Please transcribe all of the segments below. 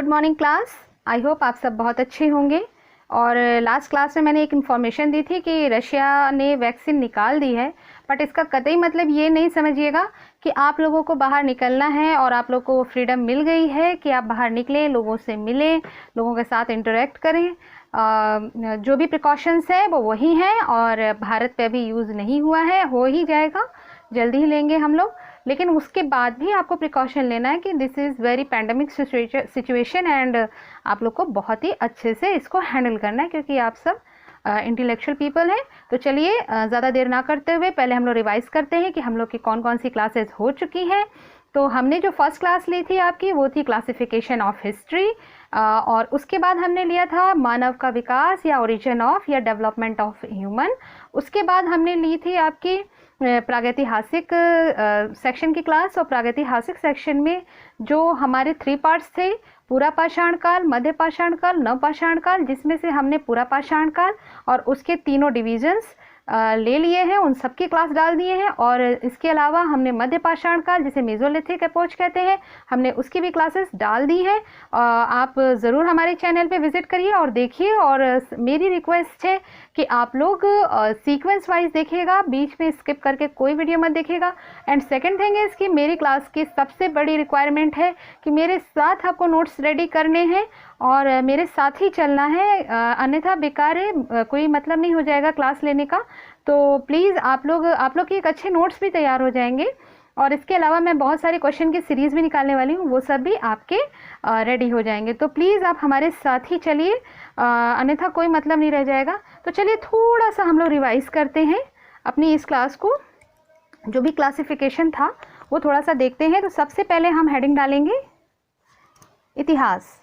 Good morning class. I hope आप सब बहुत अच्छे होंगे। और लास्ट क्लास में मैंने एक इन्फॉर्मेशन दी थी कि रशिया ने वैक्सीन निकाल दी है, बट इसका कतई मतलब ये नहीं समझिएगा कि आप लोगों को बाहर निकलना है और आप लोगों को फ्रीडम मिल गई है कि आप बाहर निकलें, लोगों से मिलें, लोगों के साथ इंटरेक्ट करें। जो भी प्रिकॉशंस है वो वही हैं और भारत पे अभी यूज़ नहीं हुआ है, हो ही जाएगा, जल्दी ही लेंगे हम लोग। लेकिन उसके बाद भी आपको प्रिकॉशन लेना है कि this is very pandemic situation and आप लोग को बहुत ही अच्छे से इसको हैंडल करना है, क्योंकि आप सब इंटेलेक्चुअल पीपल हैं। तो चलिए ज़्यादा देर ना करते हुए पहले हम लोग रिवाइज़ करते हैं कि हम लोग की कौन कौन सी क्लासेस हो चुकी हैं। तो हमने जो फर्स्ट क्लास ली थी आपकी वो थी क्लासिफिकेशन ऑफ हिस्ट्री, और उसके बाद हमने लिया था मानव का विकास या ओरिजिन ऑफ या डेवलपमेंट ऑफ ह्यूमन। उसके बाद हमने ली थी आपकी प्रागैतिहासिक सेक्शन की क्लास, और प्रागैतिहासिक सेक्शन में जो हमारे 3 पार्ट्स थे, पूरा पाषाण काल, मध्य पाषाण काल, नव पाषाण काल, जिसमें से हमने पूरा पाषाण काल और उसके तीनों डिविजन्स ले लिए हैं, उन सबकी क्लास डाल दिए हैं। और इसके अलावा हमने मध्य पाषाण काल, जिसे मेसोलिथिक एपोच कहते हैं, हमने उसकी भी क्लासेस डाल दी हैं। आप ज़रूर हमारे चैनल पे विज़िट करिए और देखिए, और मेरी रिक्वेस्ट है कि आप लोग सीक्वेंस वाइज देखिएगा, बीच में स्किप करके कोई वीडियो मत देखिएगा। एंड सेकंड थिंग इज़ कि मेरी क्लास की सबसे बड़ी रिक्वायरमेंट है कि मेरे साथ आपको नोट्स रेडी करने हैं और मेरे साथ ही चलना है, अन्यथा बेकार है, कोई मतलब नहीं हो जाएगा क्लास लेने का। तो प्लीज़ आप लोग की एक अच्छे नोट्स भी तैयार हो जाएंगे, और इसके अलावा मैं बहुत सारे क्वेश्चन की सीरीज़ भी निकालने वाली हूँ, वो सब भी आपके रेडी हो जाएंगे। तो प्लीज़ आप हमारे साथ ही चलिए, अन्यथा कोई मतलब नहीं रह जाएगा। तो चलिए थोड़ा सा हम लोग रिवाइज़ करते हैं अपनी इस क्लास को, जो भी क्लासिफिकेशन था वो थोड़ा सा देखते हैं। तो सबसे पहले हम हेडिंग डालेंगे इतिहास,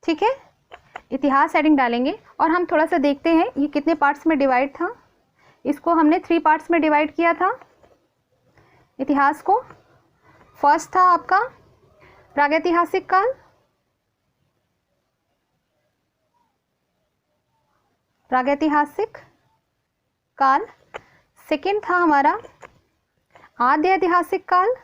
ठीक है, इतिहास हेडिंग डालेंगे। और हम थोड़ा सा देखते हैं ये कितने पार्ट्स में डिवाइड था। इसको हमने 3 पार्ट्स में डिवाइड किया था इतिहास को। फर्स्ट था आपका प्रागैतिहासिक काल, प्रागैतिहासिक काल। सेकेंड था हमारा आद्य ऐतिहासिक काल,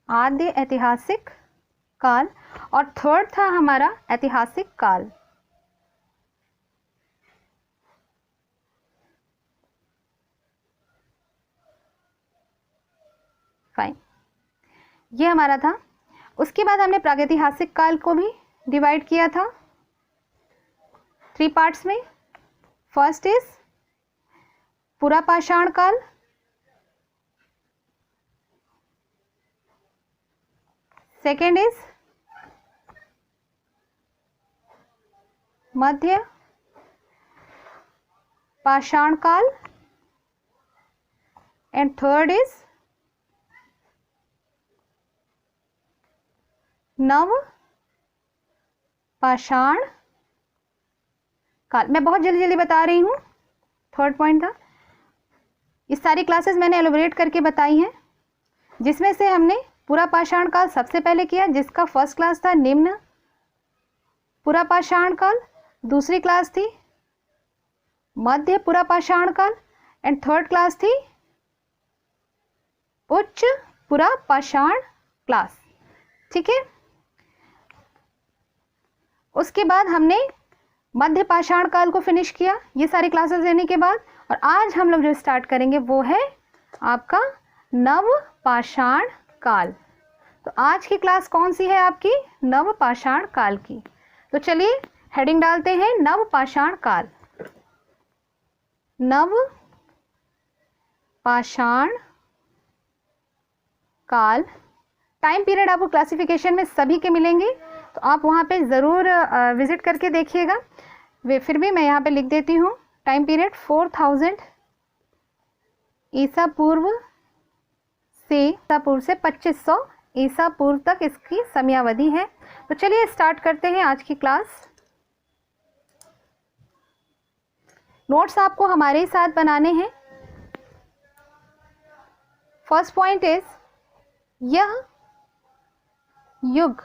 आद्य ऐतिहासिक काल। और थर्ड था हमारा ऐतिहासिक काल। फाइन, ये हमारा था। उसके बाद हमने प्रागैतिहासिक काल को भी डिवाइड किया था 3 पार्ट्स में। फर्स्ट इज पूरा पाषाण काल, सेकेंड इज मध्य पाषाण काल, एंड थर्ड इज नव पाषाण काल। मैं बहुत जल्दी जल्दी बता रही हूँ, थर्ड पॉइंट था। ये सारी क्लासेस मैंने एलोबरेट करके बताई हैं, जिसमें से हमने पूरा पाषाण काल सबसे पहले किया, जिसका फर्स्ट क्लास था निम्न पूरा पाषाण काल, दूसरी क्लास थी मध्य पूरा पाषाण काल, एंड थर्ड क्लास थी उच्च पूरा पाषाण क्लास, ठीक है। उसके बाद हमने मध्य पाषाण काल को फिनिश किया ये सारी क्लासेस लेने के बाद। और आज हम लोग जो स्टार्ट करेंगे वो है आपका नव पाषाण काल। तो आज की क्लास कौन सी है आपकी? नव पाषाण काल की। तो चलिए हेडिंग डालते हैं नव पाषाण काल। नव पाषाण काल टाइम पीरियड आपको क्लासिफिकेशन में सभी के मिलेंगे, तो आप वहाँ पे ज़रूर विज़िट करके देखिएगा। वे फिर भी मैं यहाँ पे लिख देती हूँ टाइम पीरियड 4000 ईसा पूर्व से 2500 ईसा पूर्व तक इसकी समयावधि है। तो चलिए स्टार्ट करते हैं आज की क्लास। नोट्स आपको हमारे ही साथ बनाने हैं। फर्स्ट पॉइंट इज यह युग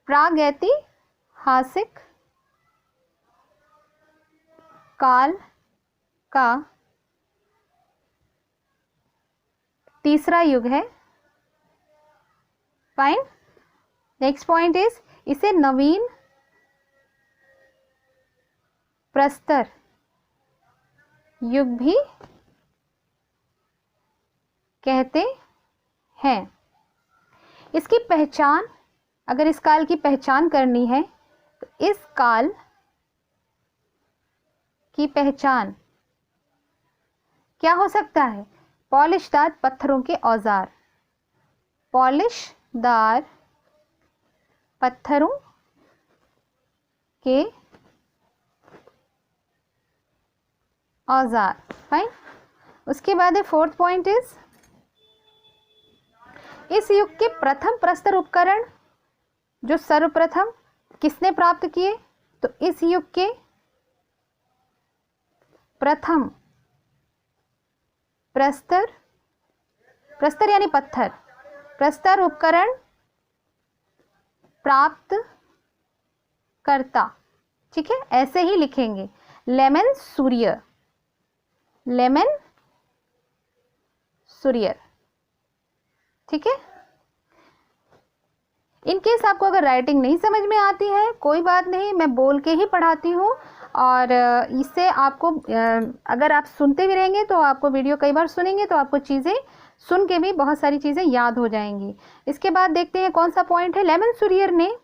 प्रागैतिहासिक काल का तीसरा युग है। फाइन। नेक्स्ट पॉइंट इज इसे नवीन प्रस्तर युग भी कहते हैं। इसकी पहचान, अगर इस काल की पहचान करनी है तो इस काल की पहचान क्या हो सकता है? पॉलिशदार पत्थरों के औजार, पॉलिशदार पत्थरों के औजार। फाइन। उसके बाद है फोर्थ पॉइंट इज इस युग के प्रथम प्रस्तर उपकरण जो सर्वप्रथम किसने प्राप्त किए? तो इस युग के प्रथम प्रस्तर यानी पत्थर, प्रस्तर उपकरण प्राप्त करता। ठीक है, ऐसे ही लिखेंगे, लेमन सूर्य, लेमन सूर्य। ठीक है। इन केस आपको अगर राइटिंग नहीं समझ में आती है कोई बात नहीं, मैं बोल के ही पढ़ाती हूँ और इससे आपको अगर आप सुनते भी रहेंगे तो आपको वीडियो कई बार सुनेंगे तो आपको चीज़ें सुन के भी बहुत सारी चीज़ें याद हो जाएंगी। इसके बाद देखते हैं कौन सा पॉइंट है। लेमन सूरियर ने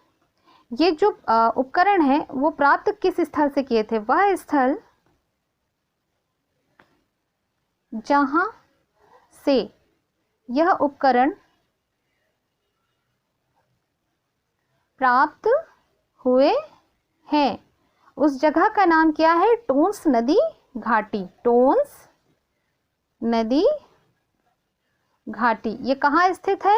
ये जो उपकरण है वो प्राप्त किस स्थल से किए थे? वह स्थल जहां से यह उपकरण प्राप्त हुए हैं उस जगह का नाम क्या है? टोन्स नदी घाटी, टोन्स नदी घाटी। ये कहाँ स्थित है?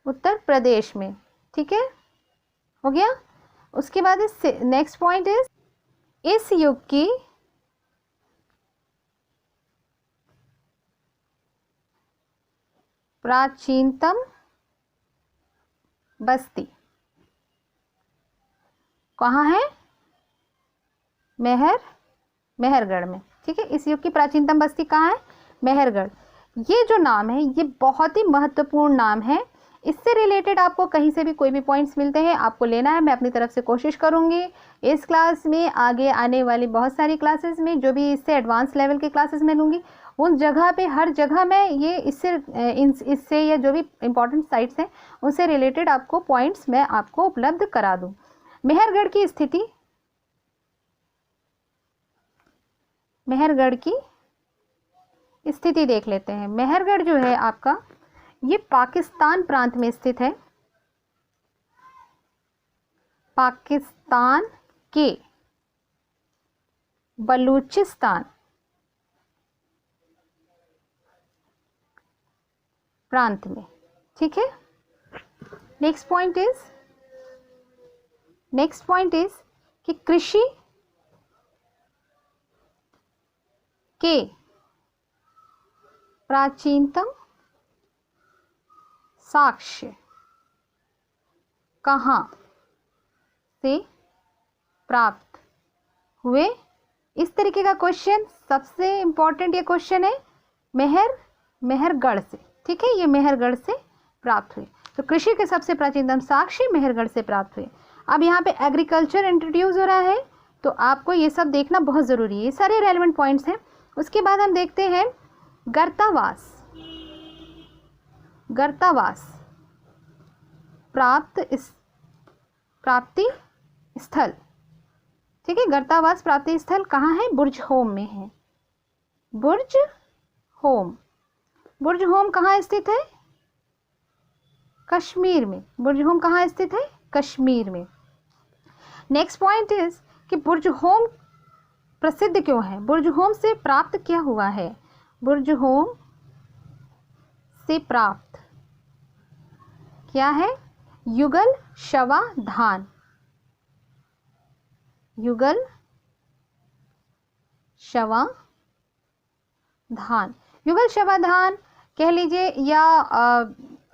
उत्तर प्रदेश में। ठीक है, हो गया। उसके बाद नेक्स्ट पॉइंट इज इस युग की प्राचीनतम बस्ती कहाँ है? मेहरगढ़ में। ठीक है, इस युग की प्राचीनतम बस्ती कहाँ है? मेहरगढ़। ये जो नाम है ये बहुत ही महत्वपूर्ण नाम है। इससे रिलेटेड आपको कहीं से भी कोई भी पॉइंट्स मिलते हैं आपको लेना है। मैं अपनी तरफ से कोशिश करूंगी इस क्लास में, आगे आने वाली बहुत सारी क्लासेस में, जो भी इससे एडवांस लेवल के क्लासेस में लूँगी उन जगह पे हर जगह मैं ये इससे या जो भी इम्पोर्टेंट साइट्स हैं उनसे रिलेटेड आपको पॉइंट्स मैं आपको उपलब्ध करा दूँ। मेहरगढ़ की स्थिति, मेहरगढ़ की स्थिति देख लेते हैं। मेहरगढ़ जो है आपका ये पाकिस्तान प्रांत में स्थित है। पाकिस्तान के बलूचिस्तान प्रांत में। ठीक है। नेक्स्ट पॉइंट इज कि कृषि के प्राचीनतम साक्ष्य कहाँ से प्राप्त हुए? इस तरीके का क्वेश्चन, सबसे इंपॉर्टेंट ये क्वेश्चन है मेहरगढ़ से। ठीक है, ये मेहरगढ़ से प्राप्त हुए। तो कृषि के सबसे प्राचीनतम साक्ष्य मेहरगढ़ से प्राप्त हुए। अब यहाँ पे एग्रीकल्चर इंट्रोड्यूस हो रहा है तो आपको ये सब देखना बहुत ज़रूरी है। ये सारे रेलेवेंट पॉइंट्स हैं। उसके बाद हम देखते हैं गर्तावास प्राप्ति स्थल। ठीक है, गर्तावास प्राप्ति स्थल कहाँ है? बुर्जहोम में है। बुर्जहोम कहाँ स्थित है? कश्मीर में। बुर्जहोम कहाँ स्थित है? कश्मीर में। नेक्स्ट पॉइंट इज कि बुर्जहोम प्रसिद्ध क्यों है? बुर्जहोम से प्राप्त क्या हुआ है? बुर्जहोम से प्राप्त क्या है? युगल शवा धान। युगल शवा धान कह लीजिए या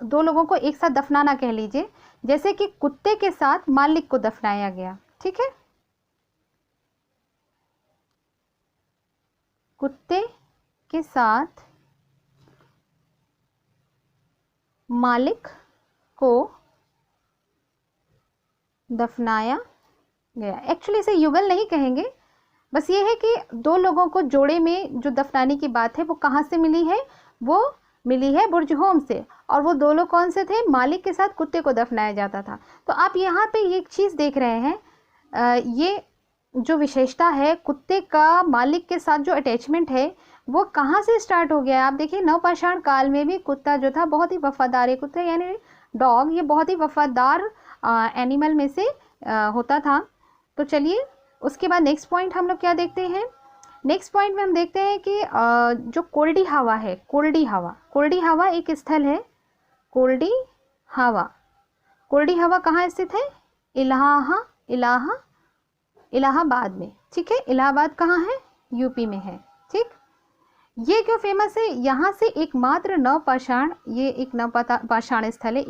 दो लोगों को एक साथ दफनाना कह लीजिए, जैसे कि कुत्ते के साथ मालिक को दफनाया गया। ठीक है, कुत्ते के साथ मालिक को दफनाया गया। एक्चुअली इसे युगल नहीं कहेंगे, बस ये है कि दो लोगों को जोड़े में जो दफनाने की बात है वो कहाँ से मिली है, वो मिली है बुर्ज होम से। और वो दो लोग कौन से थे, मालिक के साथ कुत्ते को दफनाया जाता था। तो आप यहाँ पे ये एक चीज़ देख रहे हैं, ये जो विशेषता है कुत्ते का मालिक के साथ जो अटैचमेंट है वो कहाँ से स्टार्ट हो गया है। आप देखिए नवपाषाण काल में भी कुत्ता जो था बहुत ही वफादार है, कुत्ते यानी डॉग ये बहुत ही वफादार एनिमल में से होता था। तो चलिए उसके बाद नेक्स्ट पॉइंट हम लोग क्या देखते हैं। नेक्स्ट पॉइंट में हम देखते हैं कि जो कोल्डी हवा है, कोल्डी हवा एक स्थल है। कोल्डी हवा कहाँ स्थित है, इलाहाबाद में। ठीक है, इलाहाबाद कहाँ है, यूपी में है। ठीक, ये क्यों फेमस है, यहाँ से एकमात्र नवपाषाण, ये एक नवपाषाण स्थल है,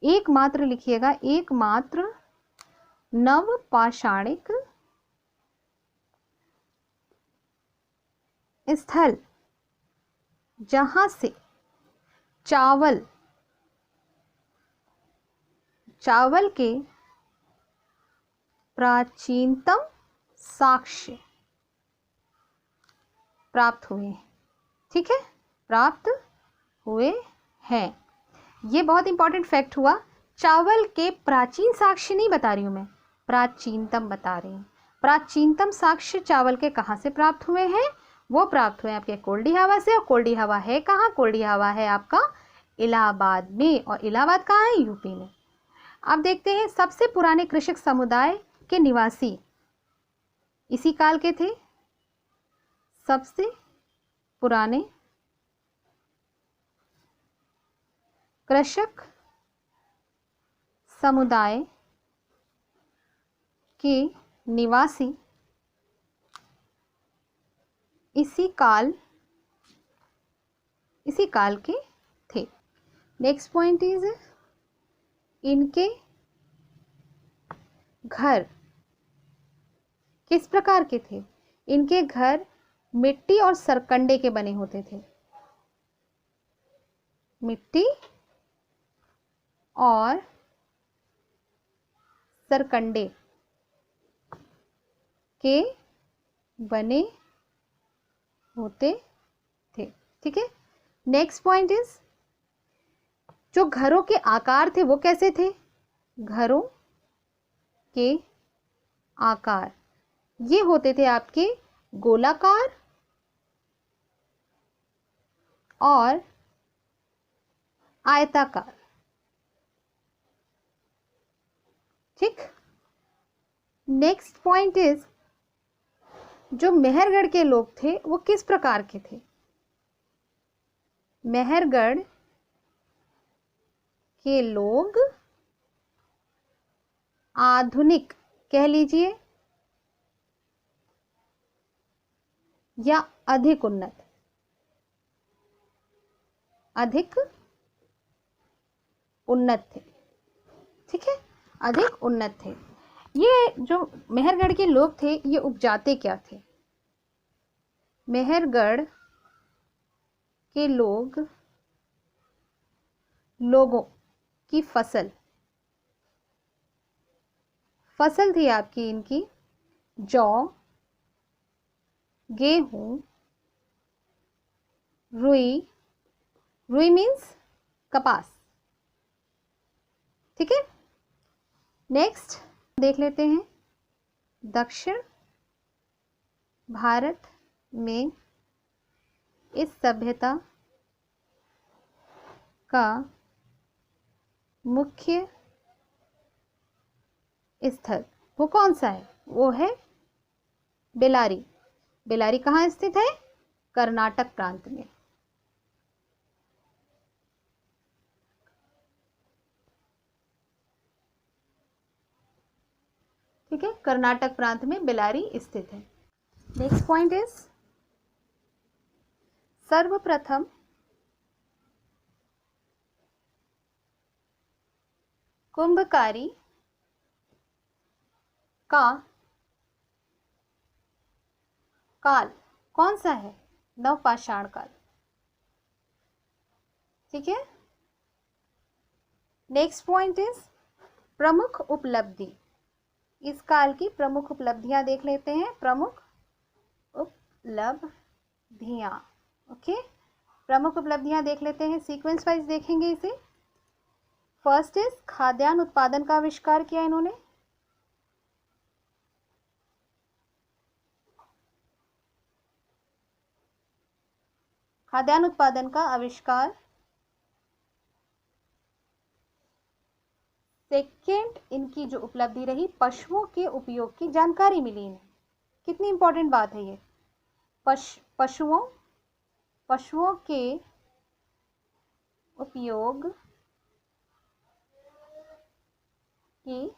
एकमात्र लिखिएगा, एकमात्र नवपाषाणिक स्थल जहाँ से चावल के प्राचीनतम साक्ष्य प्राप्त हुए हैं। ठीक है, प्राप्त हुए हैं। ये बहुत इंपॉर्टेंट फैक्ट हुआ। चावल के प्राचीन साक्ष्य नहीं बता रही हूँ मैं, प्राचीनतम बता रही हूँ। प्राचीनतम साक्ष्य चावल के कहाँ से प्राप्त हुए हैं, वो प्राप्त हुए आपके कोल्डी हवा से। और कोल्डी हवा है कहाँ, कोल्डी हवा है आपका इलाहाबाद में। और इलाहाबाद कहाँ है, यूपी में। अब देखते हैं सबसे पुराने कृषक समुदाय के निवासी इसी काल के थे। सबसे पुराने कृषक समुदाय के निवासी इसी काल के थे। नेक्स्ट पॉइंट इज इनके घर किस प्रकार के थे। इनके घर मिट्टी और सरकंडे के बने होते थे। मिट्टी और सरकंडे के बने होते थे। ठीक है, नेक्स्ट पॉइंट इज जो घरों के आकार थे वो कैसे थे। घरों के आकार ये होते थे आपके गोलाकार और आयताकार। ठीक, नेक्स्ट पॉइंट इज जो मेहरगढ़ के लोग थे वो किस प्रकार के थे। मेहरगढ़ के लोग आधुनिक कह लीजिए या अधिक उन्नत थे। ठीक है, अधिक उन्नत थे। ये जो मेहरगढ़ के लोग थे ये उपजाते क्या थे। मेहरगढ़ के लोगों की फसल थी आपकी इनकी जौ, गेहूं, रुई मीन्स कपास। ठीक है, नेक्स्ट देख लेते हैं दक्षिण भारत में इस सभ्यता का मुख्य स्थल वो कौन सा है, वो है बेलारी। बेलारी कहाँ स्थित है, कर्नाटक प्रांत में। ठीक है, कर्नाटक प्रांत में बेलारी स्थित है। नेक्स्ट पॉइंट इज सर्वप्रथम कुंभकारी का काल कौन सा है? नवपाषाण काल। ठीक है। नेक्स्ट पॉइंट इज प्रमुख उपलब्धि। इस काल की प्रमुख उपलब्धियां देख लेते हैं। प्रमुख उपलब्धियां, ओके, प्रमुख उपलब्धियां देख लेते हैं, सीक्वेंस वाइज देखेंगे इसे। फर्स्ट इज खाद्यान्न उत्पादन का आविष्कार किया इन्होंने। खाद्यान्न उत्पादन का आविष्कार। सेकेंड इनकी जो उपलब्धि रही, पशुओं के उपयोग की जानकारी मिली इन्हें। कितनी इंपॉर्टेंट बात है ये। पशुओं के उपयोग की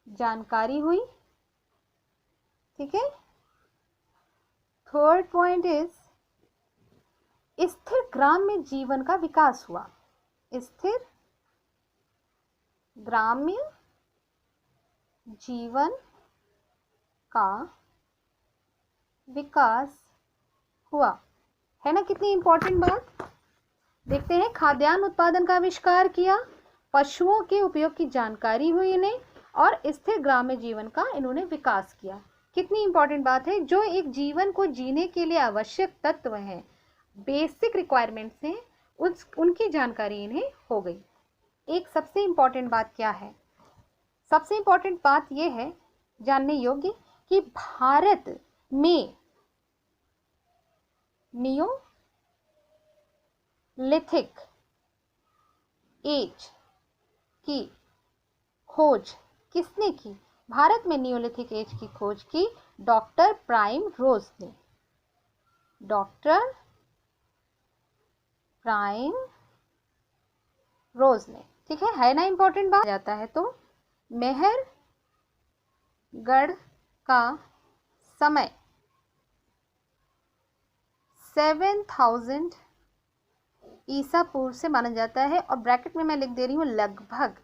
जानकारी हुई। ठीक है। थर्ड पॉइंट इज स्थिर ग्राम्य जीवन का विकास हुआ। स्थिर ग्राम्य जीवन का विकास हुआ, है ना। कितनी इंपॉर्टेंट बात। देखते हैं, खाद्यान्न उत्पादन का आविष्कार किया, पशुओं के उपयोग की जानकारी हुई इन्हें, और स्थिर ग्राम्य जीवन का इन्होंने विकास किया। कितनी इंपॉर्टेंट बात है। जो एक जीवन को जीने के लिए आवश्यक तत्व हैं, बेसिक रिक्वायरमेंट्स हैं, उनकी जानकारी इन्हें हो गई। एक सबसे इंपॉर्टेंट बात क्या है? सबसे इंपॉर्टेंट बात यह है जानने योग्य कि भारत में नियोलिथिक एज की खोज किसने की? भारत में नियोलिथिक एज की खोज की डॉक्टर प्राइम रोज ने। डॉक्टर प्राइम रोज ने। ठीक है ना। इंपॉर्टेंट बात जाता है तो मेहरगढ़ का समय 7000 ईसा पूर्व से माना जाता है, और ब्रैकेट में मैं लिख दे रही हूं लगभग।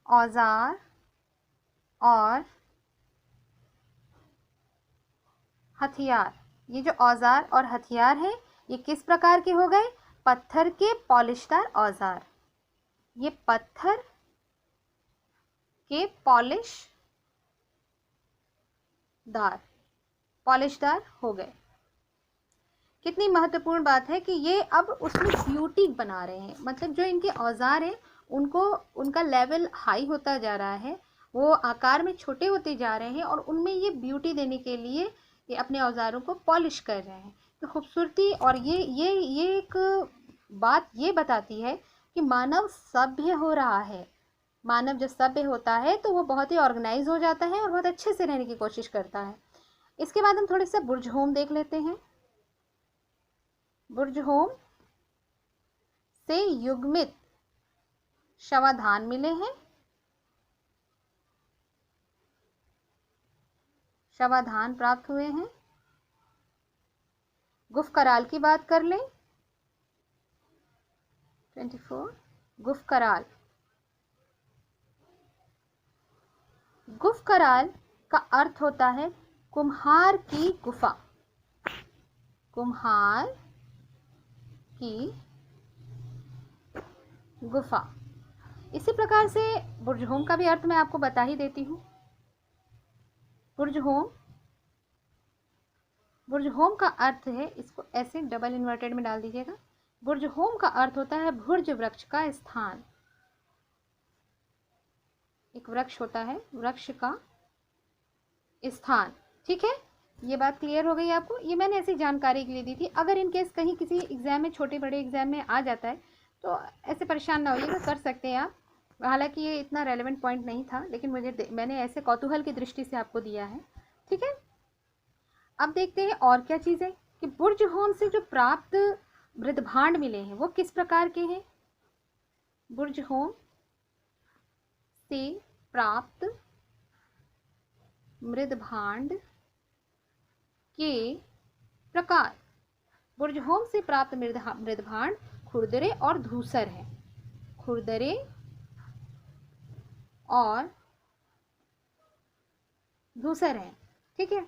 औजार और हथियार, ये जो औजार और हथियार हैं ये किस प्रकार के हो गए? पत्थर के पॉलिशदार औजार। ये पत्थर के पॉलिशदार हो गए। कितनी महत्वपूर्ण बात है कि ये अब उसमें ब्यूटी बना रहे हैं। मतलब जो इनके औजार हैं उनको, उनका लेवल हाई होता जा रहा है, वो आकार में छोटे होते जा रहे हैं, और उनमें ये ब्यूटी देने के लिए ये अपने औजारों को पॉलिश कर रहे हैं। तो खूबसूरती, और ये एक बात ये बताती है कि मानव सभ्य हो रहा है। मानव जब सभ्य होता है तो वो बहुत ही ऑर्गेनाइज हो जाता है और बहुत अच्छे से रहने की कोशिश करता है। इसके बाद हम थोड़े से बुर्जहोम देख लेते हैं। बुर्जहोम से युग्मित शवाधान मिले हैं। शवाधान प्राप्त हुए हैं। गुफकराल की बात कर लें। 24 गुफकराल। गुफकराल का अर्थ होता है कुम्हार की गुफा। कुम्हार की गुफा। इसी प्रकार से बुर्जहोम का भी अर्थ मैं आपको बता ही देती हूँ। बुर्जहोम का अर्थ है, इसको ऐसे डबल इन्वर्टेड में डाल दीजिएगा। बुर्जहोम का अर्थ होता है भुर्ज वृक्ष का स्थान। एक वृक्ष होता है, वृक्ष का स्थान। ठीक है, ये बात क्लियर हो गई आपको। ये मैंने ऐसी जानकारी के लिए दी थी। अगर इन केस कहीं किसी एग्जाम में, छोटे बड़े एग्जाम में आ जाता है तो ऐसे परेशान ना होइएगा, कर सकते हैं आप। हालांकि ये इतना रेलेवेंट पॉइंट नहीं था, लेकिन मैंने ऐसे कौतूहल की दृष्टि से आपको दिया है। ठीक है, अब देखते हैं और क्या चीज़ है कि बुर्जहोम से जो प्राप्त मृदभांड मिले हैं वो किस प्रकार के हैं। बुर्जहोम से प्राप्त मृदभांड के प्रकार। बुर्जहोम से प्राप्त मृदभांड खुरदरे और धूसर हैं। खुरदरे और धूसर हैं, ठीक है।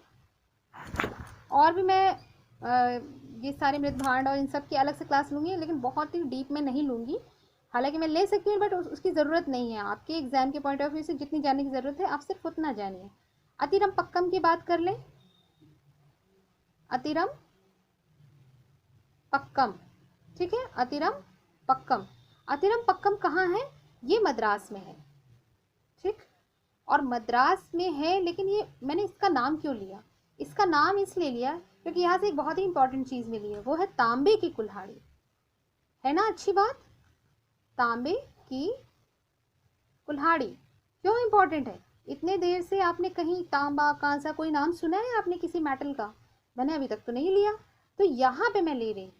और भी मैं ये सारे मृत भांड और इन सब की अलग से क्लास लूँगी, लेकिन बहुत ही डीप में नहीं लूँगी। हालांकि मैं ले सकती हूँ, बट उसकी ज़रूरत नहीं है। आपके एग्ज़ाम के पॉइंट ऑफ व्यू से जितनी जानने की ज़रूरत है, आप सिर्फ उतना जानिए। अतिरम पक्कम की बात कर लें। अतिरम पक्कम, ठीक है, अतिरम पक्कम। अतिरम पक्कम कहाँ है? ये मद्रास में है, ठीक। और मद्रास में है, लेकिन ये मैंने इसका नाम क्यों लिया? इसका नाम इसलिए लिया क्योंकि यहाँ से एक बहुत ही इंपॉर्टेंट चीज़ मिली है, वो है तांबे की कुल्हाड़ी, है ना। अच्छी बात, तांबे की कुल्हाड़ी क्यों इंपॉर्टेंट है? इतने देर से आपने कहीं तांबा कांसा कोई नाम सुना है आपने किसी मेटल का? मैंने अभी तक तो नहीं लिया, तो यहाँ पे मैं ले रही,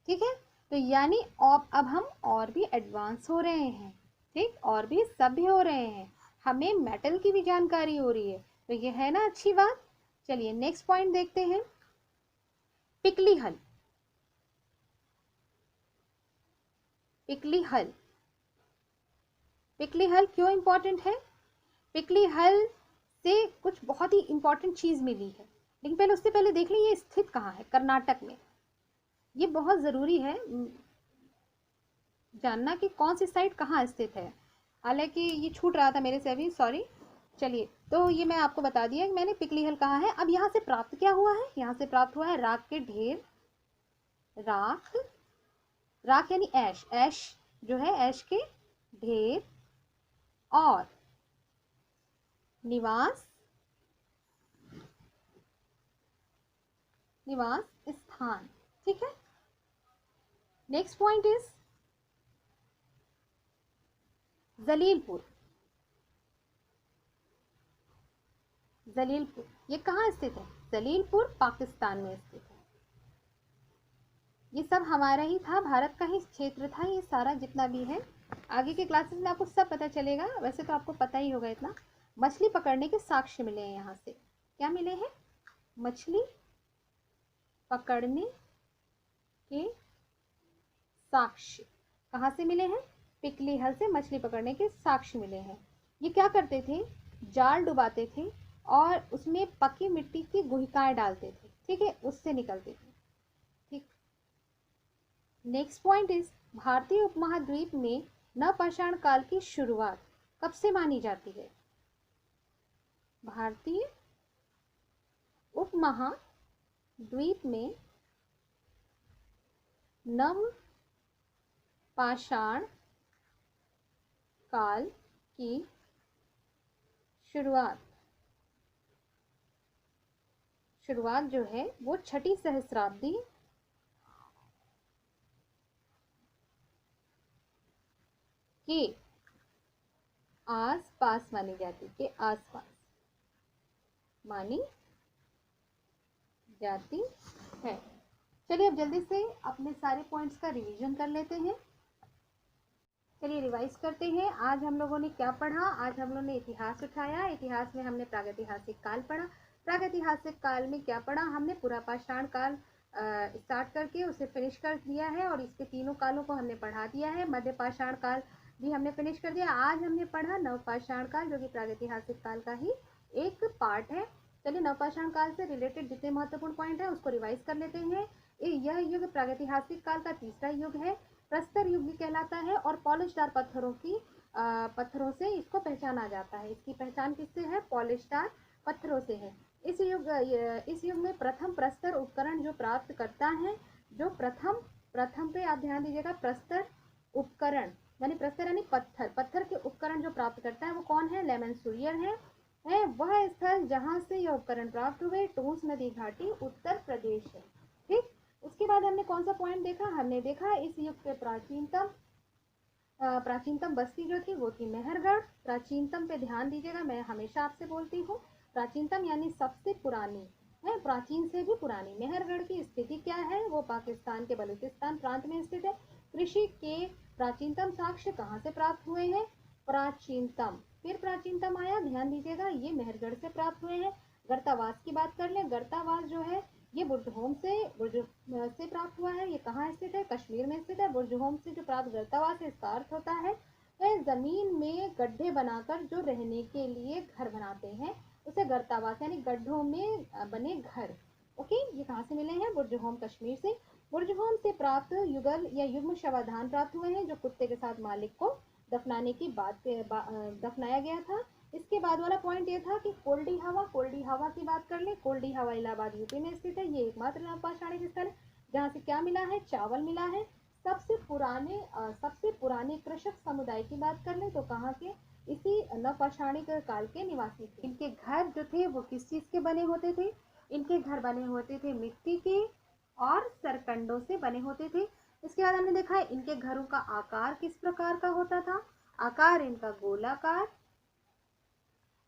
ठीक है। तो यानी अब हम और भी एडवांस हो रहे हैं, ठीक, और भी सभ्य हो रहे हैं, हमें मेटल की भी जानकारी हो रही है, तो ये है ना अच्छी बात। चलिए नेक्स्ट पॉइंट देखते हैं। पिकली हल, पिकली हल, पिकली हल क्यों इंपॉर्टेंट है? पिकली हल से कुछ बहुत ही इंपॉर्टेंट चीज़ मिली है, लेकिन पहले उससे पहले देख लें ये स्थित कहाँ है। कर्नाटक में। ये बहुत ज़रूरी है जानना कि कौन सी साइट कहाँ स्थित है। हालांकि ये छूट रहा था मेरे से अभी, सॉरी। चलिए, तो ये मैं आपको बता दिया कि मैंने पिकली हल कहाँ है। अब यहाँ से प्राप्त क्या हुआ है? यहाँ से प्राप्त हुआ है राख के ढेर, राख, राख यानी ऐश, ऐश जो है ऐश के ढेर, और निवास, निवास स्थान, ठीक है। Next point is Jalilpur. Jalilpur ये कहाँ स्थित है? जलीलपुर पाकिस्तान में स्थित है। ये सब हमारा ही था, भारत का ही क्षेत्र था ये सारा जितना भी है। आगे के क्लासेस में आपको सब पता चलेगा, वैसे तो आपको पता ही होगा इतना। मछली पकड़ने के साक्ष्य मिले हैं यहाँ से। क्या मिले हैं? मछली पकड़ने के साक्ष्य कहाँ से मिले हैं? पिकली हल से मछली पकड़ने के साक्ष्य मिले हैं। ये क्या करते थे? जाल डुबाते थे और उसमें पकी मिट्टी की गुहिकाएं डालते थे, ठीक है, उससे निकलते थे, ठीक। नेक्स्ट पॉइंट इज भारतीय उपमहाद्वीप में नवपाषाण काल की शुरुआत कब से मानी जाती है? भारतीय उपमहाद्वीप में नवपाषाण काल की शुरुआत जो है वो छठी सहस्राब्दी के आसपास मानी जाती, के आसपास मानी जाती है। चलिए अब जल्दी से अपने सारे पॉइंट्स का रिवीजन कर लेते हैं। चलिए रिवाइज करते हैं। आज हम लोगों ने क्या पढ़ा? आज हम लोगों ने इतिहास उठाया। इतिहास में हमने प्रागैतिहासिक काल पढ़ा। प्रागैतिहासिक काल में क्या पढ़ा? हमने पुरापाषाण काल स्टार्ट करके उसे फिनिश कर दिया है, और इसके तीनों कालों को हमने पढ़ा दिया है। मध्यपाषाण काल भी हमने फिनिश कर दिया। आज हमने पढ़ा नवपाषाण काल, जो कि प्रागैतिहासिक काल का ही एक पार्ट है। चलिए नवपाषाण काल से रिलेटेड जितने महत्वपूर्ण पॉइंट है उसको रिवाइज कर लेते हैं। यह युग प्रागैतिहासिक काल का तीसरा युग है, प्रस्तर युग भी कहलाता है, और पॉलिशदार पत्थरों से इसको पहचाना जाता है। इसकी पहचान किससे है? पॉलिशदार पत्थरों से है। इस युग में प्रथम प्रस्तर उपकरण जो प्राप्त करता है, जो प्रथम पे आप ध्यान दीजिएगा, प्रस्तर उपकरण यानी प्रस्तर यानी पत्थर के उपकरण जो प्राप्त करता है वो कौन है? लेमनसुरियर है वह स्थल जहाँ से यह उपकरण प्राप्त हुए टूंस नदी घाटी उत्तर प्रदेश है, ठीक। उसके बाद हमने कौन सा पॉइंट देखा? हमने देखा इस युग के प्राचीनतम बस्ती जो थी वो थी मेहरगढ़। प्राचीनतम पे ध्यान दीजिएगा, मैं हमेशा आपसे बोलती हूँ प्राचीनतम यानी सबसे पुरानी है, प्राचीन से भी पुरानी। मेहरगढ़ की स्थिति क्या है? वो पाकिस्तान के बलूचिस्तान प्रांत में स्थित है। कृषि के प्राचीनतम साक्ष्य कहाँ से प्राप्त हुए हैं? प्राचीनतम, फिर प्राचीनतम आया, ध्यान दीजिएगा, ये मेहरगढ़ से प्राप्त हुए हैं। गर्तावास की बात कर लें। गर्तावास जो है ये बुर्जहोम से प्राप्त हुआ है। ये कहाँ स्थित है? कश्मीर में स्थित है। बुर्जहोम से जो प्राप्त गर्तावास है इसका अर्थ होता है जमीन में गड्ढे बनाकर जो रहने के लिए घर बनाते हैं उसे गर्तावास यानी गड्ढों में बने घर। ओके, ये कहाँ से मिले हैं? बुर्जहोम कश्मीर से। बुर्जहोम से प्राप्त युगल या युग्म शवाधान प्राप्त हुए हैं जो कुत्ते के साथ मालिक को दफनाने की दफनाया गया था। इसके बाद वाला पॉइंट ये था कि कोल्डी हवा की बात कर ले। कोल्डी हवा इलाहाबाद यूपी में स्थित है। ये एकमात्र नवपाषाणिक स्थल है जहाँ से क्या मिला है? चावल मिला है। सबसे पुराने कृषक समुदाय की बात कर ले तो कहाँ के? इसी नवपाषाणिक काल के निवासी थे। इनके घर जो थे वो किस चीज के बने होते थे? इनके घर बने होते थे मिट्टी के और सरकंडों से बने होते थे। इसके बाद हमने देखा है इनके घरों का आकार किस प्रकार का होता था। आकार इनका गोलाकार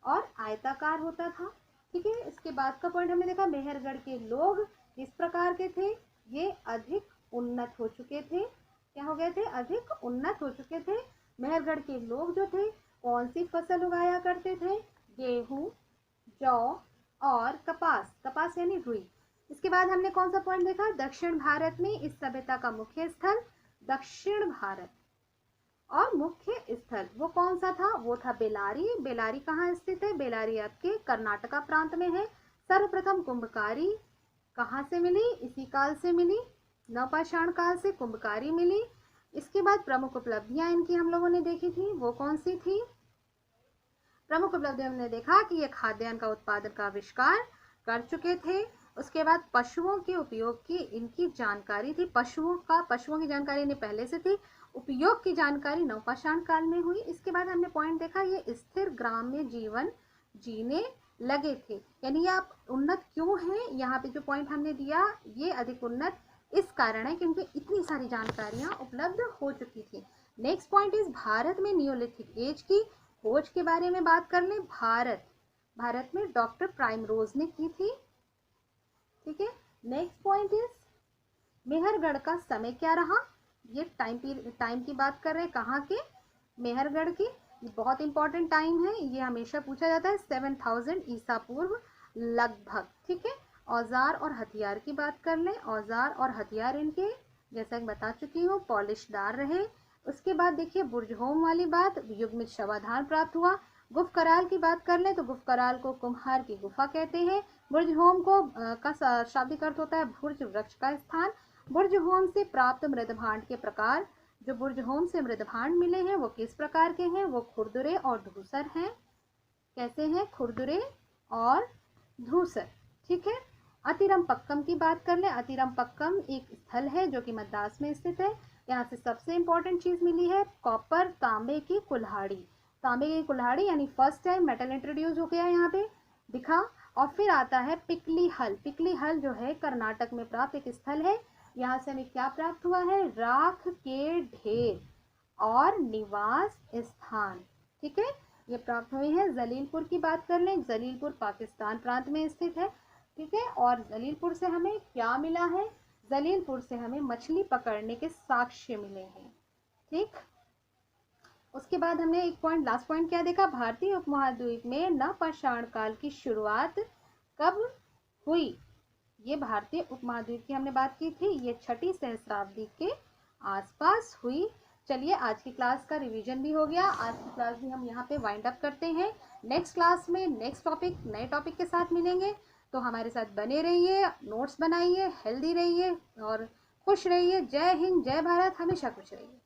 और आयताकार होता था। ठीक है, इसके बाद का पॉइंट हमने देखा मेहरगढ़ के लोग किस प्रकार के थे? ये अधिक उन्नत हो चुके थे। क्या हो गए थे? अधिक उन्नत हो चुके थे। मेहरगढ़ के लोग जो थे कौन सी फसल उगाया करते थे? गेहूं, जौ और कपास यानी रुई। इसके बाद हमने कौन सा पॉइंट देखा? दक्षिण भारत में इस सभ्यता का मुख्य स्थल दक्षिण भारत और मुख्य स्थल वो कौन सा था? वो था बेलारी। बेलारी कहाँ स्थित है? बेलारी आपके कर्नाटका प्रांत में है। सर्वप्रथम कुंभकारी कहाँ से मिली? इसी काल से मिली, नवपाषाण काल से कुंभकारी मिली। इसके बाद प्रमुख उपलब्धियां इनकी हम लोगों ने देखी थी, वो कौन सी थी? प्रमुख उपलब्धि हमने देखा कि ये खाद्यान्न का उत्पादन का आविष्कार कर चुके थे। उसके बाद पशुओं के उपयोग की इनकी जानकारी थी। पशुओं की जानकारी इन्हें पहले से थी। उपयोग की जानकारी नवपाषाण काल में हुई। इसके बाद हमने पॉइंट देखा ये स्थिर ग्राम में जीवन जीने लगे थे। यानी ये आप उन्नत क्यों हैं? यहाँ पे जो पॉइंट हमने दिया ये अधिक उन्नत इस कारण है क्योंकि इतनी सारी जानकारियां उपलब्ध हो चुकी थी। नेक्स्ट पॉइंट इज भारत में नियोलिथिक एज की खोज के बारे में बात कर लें। भारत में डॉक्टर प्राइमरोज ने की थी। ठीक है, नेक्स्ट पॉइंट इज मेहरगढ़ का समय क्या रहा? ये टाइम की बात कर रहे हैं। कहाँ के? मेहरगढ़ की। ये बहुत इंपॉर्टेंट टाइम है, ये हमेशा पूछा जाता है। 7000 ईसा पूर्व लगभग। ठीक है, औजार और हथियार की बात कर लें। औजार और हथियार इनके जैसा कि बता चुकी हूँ पॉलिशदार रहे। उसके बाद देखिए बुर्जहोम वाली बात, युग्मित शवाधान प्राप्त हुआ। गुफ कराल की बात कर लें तो गुफ कराल को कुम्हार की गुफा कहते हैं। बुर्जहोम का शाब्दिक अर्थ होता है भुर्ज वृक्ष का स्थान। बुर्जहोम से प्राप्त मृदभांड के प्रकार, जो बुर्जहोम से मृदभांड मिले हैं वो किस प्रकार के हैं? वो खुरदुरे और धूसर हैं। कैसे हैं? खुरदुरे और धूसर। ठीक है, अतिरमपक्कम की बात कर ले। अतिरमपक्कम एक स्थल है जो कि मद्रास में स्थित है। यहाँ से सबसे इंपॉर्टेंट चीज मिली है कॉपर, तांबे की कुल्हाड़ी। तांबे की कुल्हाड़ी यानी फर्स्ट टाइम मेटल इंट्रोड्यूस हो गया यहाँ पे दिखा। और फिर आता है पिकली हल। पिकली हल जो है कर्नाटक में प्राप्त एक स्थल है। यहाँ से हमें क्या प्राप्त हुआ है? राख के ढेर और निवास स्थान। ठीक है, ये प्राप्त हुए हैं। जलीलपुर की बात कर लें। जलीलपुर पाकिस्तान प्रांत में स्थित है। ठीक है, और जलीलपुर से हमें क्या मिला है? जलीलपुर से हमें मछली पकड़ने के साक्ष्य मिले हैं। ठीक, उसके बाद हमने एक पॉइंट, लास्ट पॉइंट क्या देखा? भारतीय उपमहाद्वीप में नवपाषाण काल की शुरुआत कब हुई? ये भारतीय उपमहाद्वीप की हमने बात की थी, ये 6ठी सहस्राब्दी के आसपास हुई। चलिए आज की क्लास का रिवीजन भी हो गया। आज की क्लास भी हम यहाँ पे वाइंड अप करते हैं। नेक्स्ट क्लास में नेक्स्ट टॉपिक, नए टॉपिक के साथ मिलेंगे। तो हमारे साथ बने रहिए, नोट्स बनाइए, हेल्दी रहिए और खुश रहिए। जय हिंद, जय भारत, हमेशा खुश रहिए।